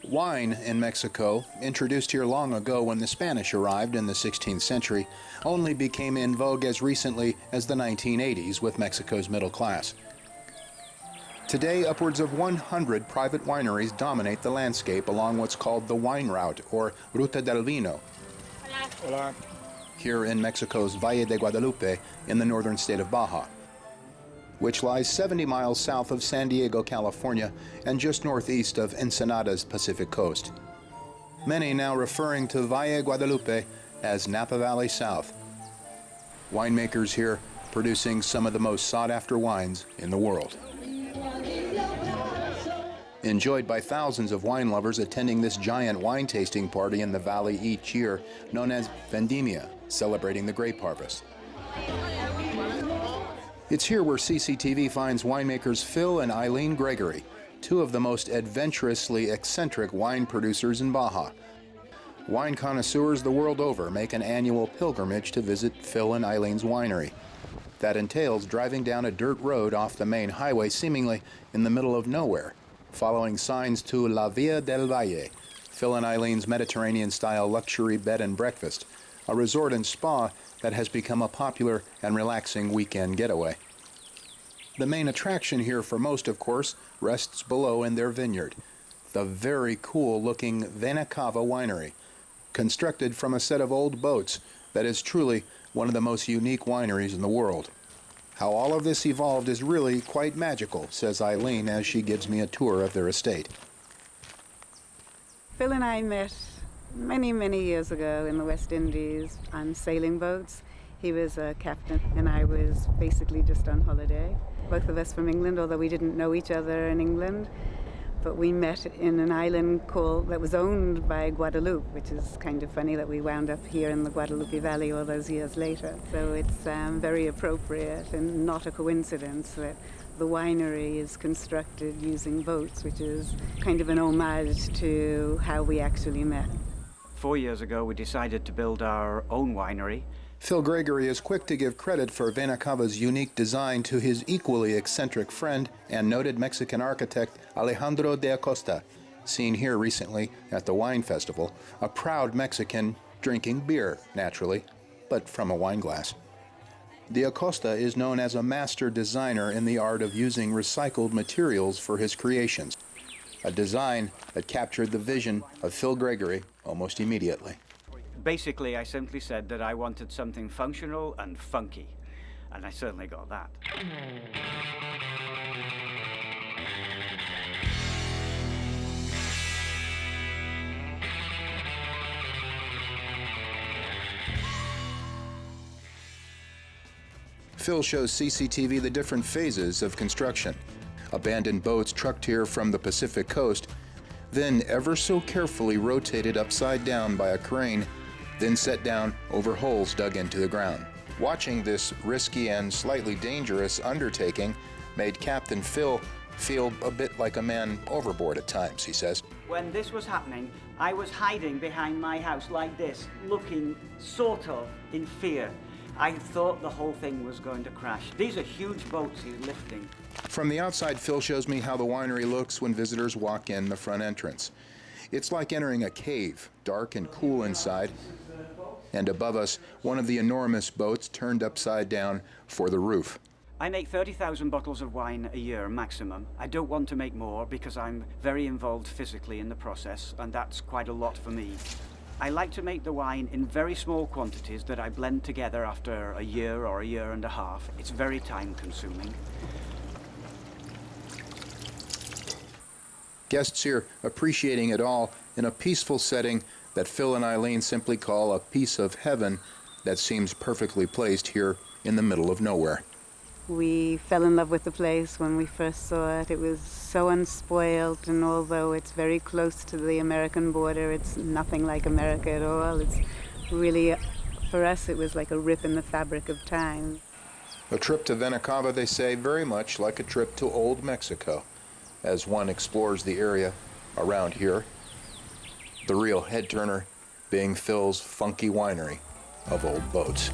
Wine in Mexico, introduced here long ago when the Spanish arrived in the 16th century, only became in vogue as recently as the 1980s with Mexico's middle class. Today, upwards of 100 private wineries dominate the landscape along what's called the wine route, or Ruta del Vino, Hola. here in Mexico's Valle de Guadalupe in the northern state of Baja, which lies 70 miles south of San Diego, California, and just northeast of Ensenada's Pacific coast. Many now referring to Valle Guadalupe as Napa Valley South. Winemakers here producing some of the most sought-after wines in the world. Enjoyed by thousands of wine lovers attending this giant wine tasting party in the valley each year, known as Vendimia, celebrating the grape harvest. It's here where CCTV finds winemakers Phil and Eileen Gregory, two of the most adventurously eccentric wine producers in Baja. Wine connoisseurs the world over make an annual pilgrimage to visit Phil and Eileen's winery. That entails driving down a dirt road off the main highway seemingly in the middle of nowhere, following signs to La Villa del Valle, Phil and Eileen's Mediterranean-style luxury bed and breakfast, a resort and spa that has become a popular and relaxing weekend getaway. The main attraction here for most, of course, rests below in their vineyard, the very cool-looking Vinacava winery, constructed from a set of old boats that is truly one of the most unique wineries in the world. How all of this evolved is really quite magical, says Eileen as she gives me a tour of their estate. Phil and I met many years ago in the West Indies on sailing boats. He was a captain and I was basically just on holiday. Both of us from England, although we didn't know each other in England. But we met in an island that was owned by Guadalupe, which is kind of funny that we wound up here in the Guadalupe Valley all those years later. So it's very appropriate and not a coincidence that the winery is constructed using boats, which is kind of an homage to how we actually met. 4 years ago, we decided to build our own winery. Phil Gregory is quick to give credit for Vinacava's unique design to his equally eccentric friend and noted Mexican architect Alejandro de Acosta, seen here recently at the wine festival, a proud Mexican drinking beer, naturally, but from a wine glass. De Acosta is known as a master designer in the art of using recycled materials for his creations, a design that captured the vision of Phil Gregory almost immediately. Basically, I simply said that I wanted something functional and funky, and I certainly got that. Phil shows CCTV the different phases of construction. Abandoned boats trucked here from the Pacific coast, then ever so carefully rotated upside down by a crane, then set down over holes dug into the ground. Watching this risky and slightly dangerous undertaking made Captain Phil feel a bit like a man overboard at times, he says. When this was happening, I was hiding behind my house like this, looking sort of in fear. I thought the whole thing was going to crash. These are huge boats he's lifting. From the outside, Phil shows me how the winery looks when visitors walk in the front entrance. It's like entering a cave, dark and cool inside. And above us, one of the enormous boats turned upside down for the roof. I make 30,000 bottles of wine a year maximum. I don't want to make more because I'm very involved physically in the process, and that's quite a lot for me. I like to make the wine in very small quantities that I blend together after a year or a year and a half. It's very time consuming. Guests here appreciating it all in a peaceful setting that Phil and Eileen simply call a piece of heaven that seems perfectly placed here in the middle of nowhere. We fell in love with the place when we first saw it. It was so unspoiled, and although it's very close to the American border, it's nothing like America at all. It's really, for us, it was like a rip in the fabric of time. A trip to Vinacava, they say, very much like a trip to old Mexico, as one explores the area around here. The real head-turner being Phil's funky winery of old boats.